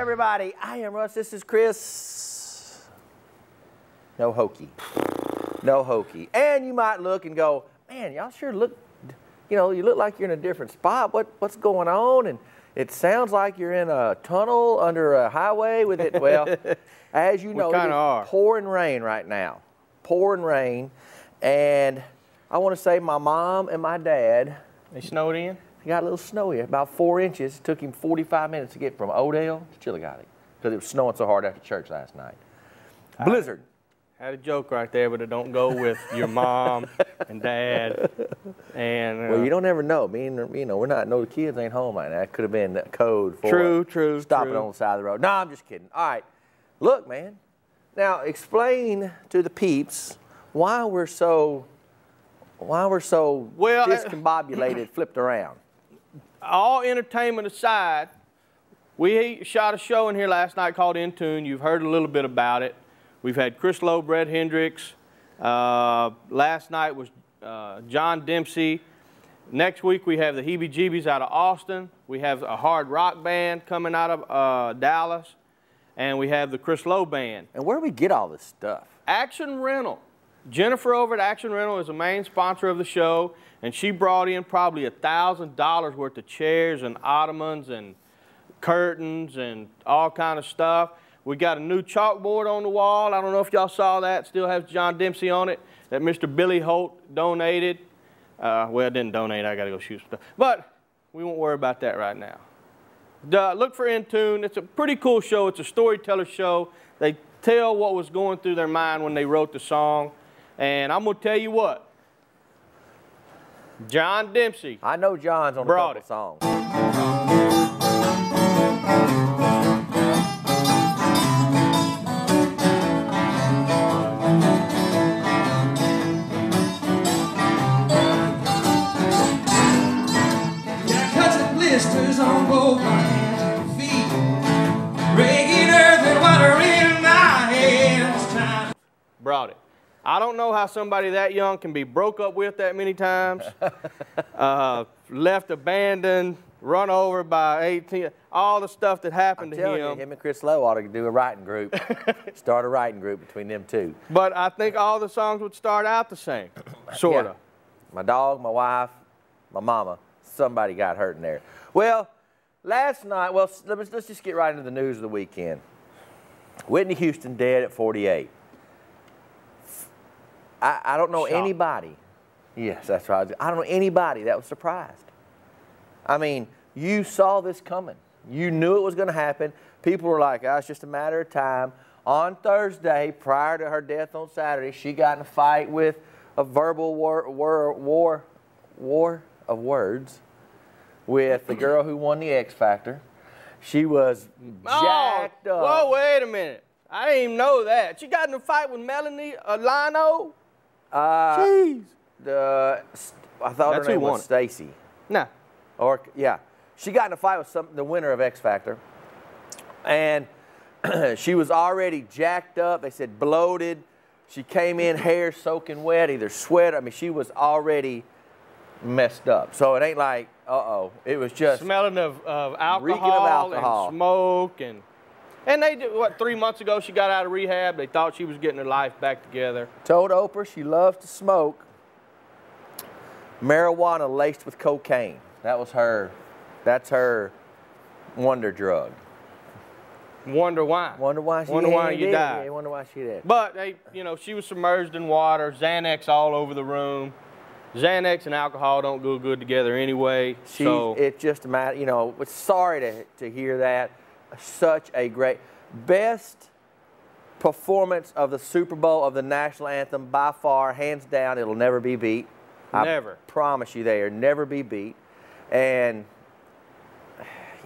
everybody. I am Russ. This is Chris. No hokey. No hokey. And you might look and go, man, y'all sure look, you know, you look like you're in a different spot. What's going on? And it sounds like you're in a tunnel under a highway with it. Well, as you know, it's pouring rain right now. Pouring rain. And I want to say my mom and my dad. They snowed in? It got a little snowy, about 4 inches. It took him 45 minutes to get from Odell to Chillicothe because it was snowing so hard after church last night. Blizzard. Had a joke right there, but it don't go with your mom and dad. And well, you don't ever know. We're not. No, the kids ain't home right now. That could have been code for stopping on the side of the road. No, I'm just kidding. All right, look, man. Now explain to the peeps why we're so discombobulated, flipped around. All entertainment aside, we shot a show in here last night called In Tune. You've heard a little bit about it. We've had Chris Lowe, Brett Hendricks. Last night was John Dempsey. Next week we have the Heebie Jeebies out of Austin. We have a hard rock band coming out of Dallas. And we have the Chris Lowe Band. And where do we get all this stuff? Action Rental. Jennifer over at Action Rental is the main sponsor of the show, and she brought in probably $1,000 worth of chairs and ottomans and curtains and all kind of stuff. We got a new chalkboard on the wall. I don't know if y'all saw that. Still has John Dempsey on it that Mr. Billy Holt donated. Well, didn't donate. I got to go shoot stuff. But we won't worry about that right now. Look for In Tune. It's a pretty cool show. It's a storyteller show. They tell what was going through their mind when they wrote the song. And I'm going to tell you what, John Dempsey. I know John's on a couple songs. Got cuts and blisters on both my hands and feet, breaking earth and water in my hands. Brought it. I don't know how somebody that young can be broke up with that many times, left abandoned, run over by 18, all the stuff that happened to him. I'm telling you, him and Chris Lowe ought to do a writing group, start a writing group between them two. But I think all the songs would start out the same, sort of. My dog, my wife, my mama, somebody got hurt in there. Well, last night, well, let's just get right into the news of the weekend. Whitney Houston dead at 48. I don't know anybody. Yes, that's right. I don't know anybody that was surprised. I mean, you saw this coming. You knew it was going to happen. People were like, oh, it's just a matter of time. On Thursday, prior to her death on Saturday, she got in a fight with a verbal war of words with the girl who won the X Factor. She was jacked up. Whoa, wait a minute. I didn't even know that. She got in a fight with Melanie Lino? Jeez. I thought her name was Stacy. No. Or, yeah. She got in a fight with the winner of X Factor. And she was already jacked up. They said bloated. She came in hair soaking wet, either sweat. I mean, she was already messed up. So it ain't like, uh-oh. It was just smelling of alcohol, reeking of alcohol and smoke. And they did, what, 3 months ago she got out of rehab. They thought she was getting her life back together. Told Oprah she loves to smoke marijuana laced with cocaine. That was her, that's her wonder drug. Wonder why. Wonder why she you died. Yeah, wonder why she did. But, she was submerged in water, Xanax all over the room. Xanax and alcohol don't go good together anyway. It's just a matter, it's sorry to hear that. Such a great, best performance of the Super Bowl, of the national anthem by far, hands down. It'll never be beat. Never. I promise you, they'll never be beat. And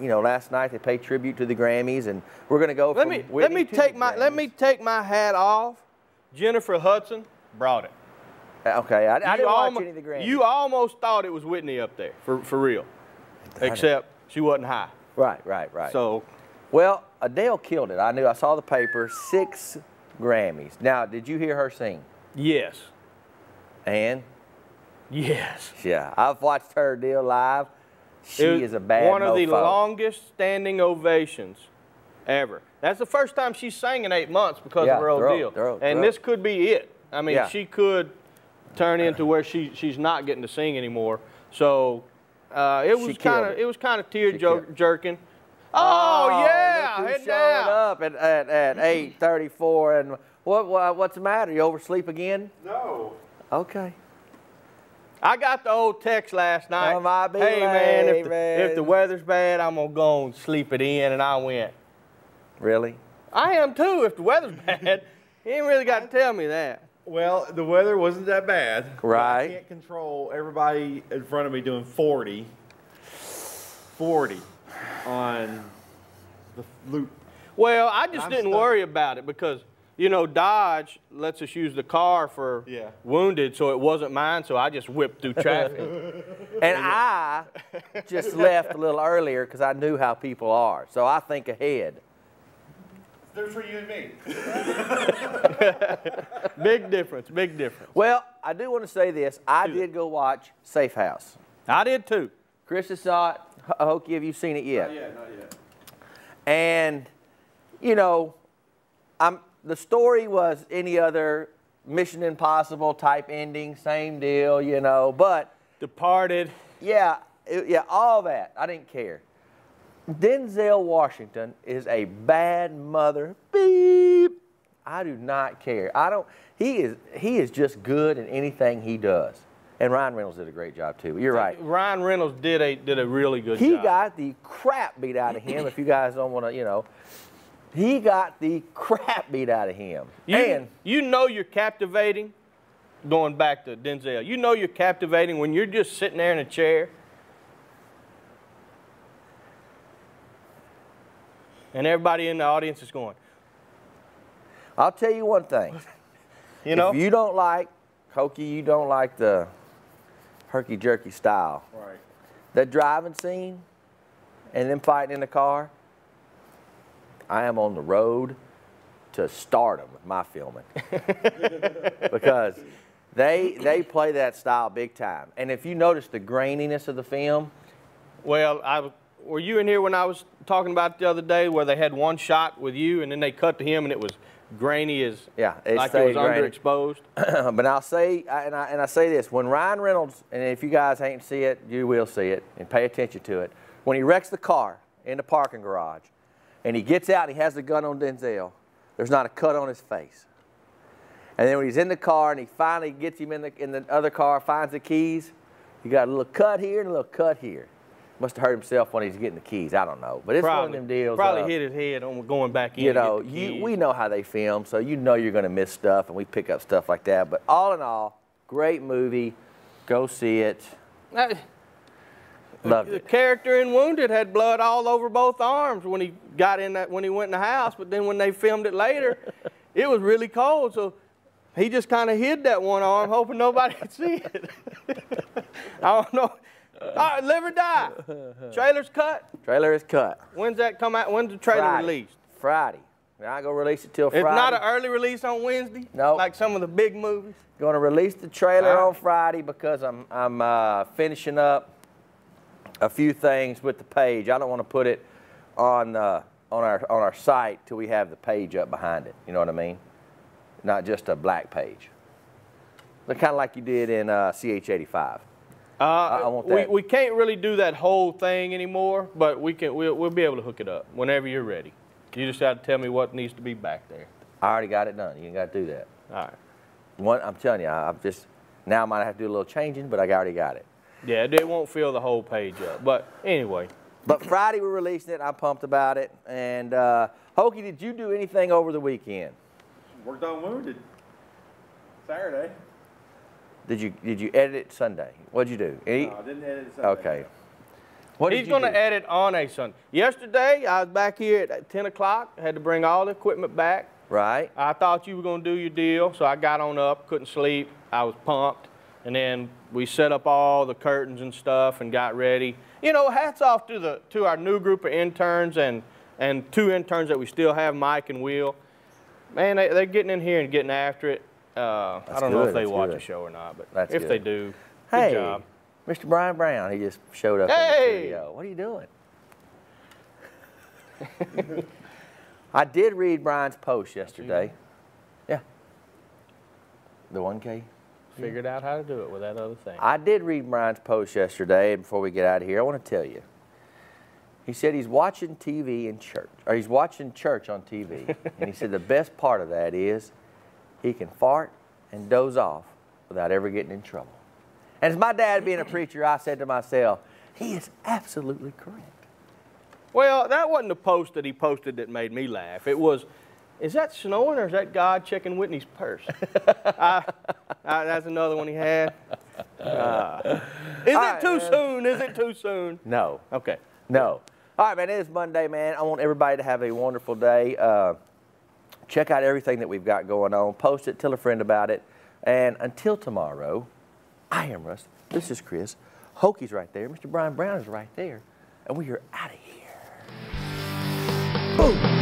last night they paid tribute to the Grammys, and we're going to go from Whitney let me take my hat off. Jennifer Hudson brought it. Okay, I didn't watch any of the Grammys. You almost thought it was Whitney up there for real, except she wasn't high. Right. So. Well, Adele killed it. I saw the paper, 6 Grammys. Now, did you hear her sing? Yes. And? Yes. Yeah, I've watched her deal live. She is a bad One of the mofo. longest standing ovations ever. That's the first time she's sang in 8 months because of her ordeal. And this could be it. I mean, she could turn into where she's not getting to sing anymore. So it was kind of tear-jerking. Oh yeah, look who head showed down. up at 8:34, and what's the matter? You oversleep again? No. Okay. I got the old text last night. Hey man, if the weather's bad, I'm gonna go and sleep it in, and I went. Really? I am too. If the weather's bad, he ain't really got to tell me that. Well, the weather wasn't that bad. Right. I can't control everybody in front of me doing 40 on the loop. Well, I just didn't worry about it because, you know, Dodge lets us use the car for wounded, so it wasn't mine, so I just whipped through traffic. And I just left a little earlier because I knew how people are, so I think ahead. There's for you and me. Big difference, big difference. Well, I do want to say this. I did go watch Safe House. I did too. Chris has saw it. Hokie, have you seen it yet? Not yet. And, you know, the story was any other Mission Impossible type ending, same deal, you know, but. Departed. Yeah, all that. I didn't care. Denzel Washington is a bad mother. Beep. I do not care. He is just good in anything he does. And Ryan Reynolds did a great job too. You're right. Ryan Reynolds did a really good job. He got the crap beat out of him. If you guys don't want to, you know, he got the crap beat out of him. You know you're captivating. Going back to Denzel, you know you're captivating when you're just sitting there in a chair. And everybody in the audience is going. I'll tell you one thing. You know? If you don't like, Hokie, you don't like the herky-jerky style. Right. That driving scene and them fighting in the car, I am on the road to stardom with my filming. Because they play that style big time. And if you notice the graininess of the film. Well, were you in here when I was talking about it the other day where they had one shot with you and then they cut to him and it was grainy as like it was underexposed? But I'll say, and I say this, when Ryan Reynolds, and if you guys ain't see it, you will see it, and pay attention to it, when he wrecks the car in the parking garage and he gets out and he has the gun on Denzel, there's not a cut on his face. And then when he's in the car and he finally gets him in the other car, finds the keys, he got a little cut here and a little cut here. Must have hurt himself when he's getting the keys. I don't know. But it's one of them deals. Probably hit his head on going back in. You know, we know how they film, so you know you're going to miss stuff, and we pick up stuff like that. But all in all, great movie. Go see it. Loved it. The character in Wounded had blood all over both arms when he got in when he went in the house. But then when they filmed it later, it was really cold. So he just kind of hid that one arm, hoping nobody could see it. I don't know. All right, Live or Die. Trailer's cut. Trailer is cut. When's that come out? When's the trailer released? Friday. We're not going to release it till Friday. It's not an early release on Wednesday? No. Like some of the big movies? Going to release the trailer on Friday because I'm finishing up a few things with the page. I don't want to put it on our site till we have the page up behind it. You know what I mean? Not just a black page. But kind of like you did in CH85. I want that. We can't really do that whole thing anymore, but we'll be able to hook it up whenever you're ready. You just got to tell me what needs to be back there. I already got it done. You ain't got to do that. All right. I'm telling you, now I might have to do a little changing, but I already got it. Yeah, it won't fill the whole page up. But anyway. But Friday we're releasing it. I'm pumped about it. And Hokie, did you do anything over the weekend? Worked on Wounded. Saturday. Did you edit it Sunday? What'd you do? No, I didn't edit it Sunday. Okay. He's going to edit on a Sunday. Yesterday, I was back here at 10 o'clock. I had to bring all the equipment back. Right. I thought you were going to do your deal, so I got on up, couldn't sleep. I was pumped. And then we set up all the curtains and stuff and got ready. You know, hats off to our new group of interns and 2 interns that we still have, Mike and Will. Man, they're getting in here and getting after it. I don't know if they watch the show or not, but if they do, good job. Mr. Brian Brown, he just showed up in the studio. What are you doing? I did read Brian's post yesterday. Yeah. The 1K. Figured out how to do it with that other thing. I did read Brian's post yesterday, and before we get out of here, I want to tell you. He said he's watching TV in church, or he's watching church on TV. And he said the best part of that is he can fart and doze off without ever getting in trouble. And as my dad being a preacher, I said to myself, he is absolutely correct. Well, that wasn't the post that he posted that made me laugh. It was, is that snowing or is that God checking Whitney's purse? That's another one he had. Is it too soon? Is it too soon? No. Okay. No. All right, man, it is Monday, man. I want everybody to have a wonderful day. Check out everything that we've got going on. Post it, tell a friend about it. And until tomorrow, I am Russ. This is Chris. Hokey's right there. Mr. Brian Brown is right there. And we are out of here. Boom.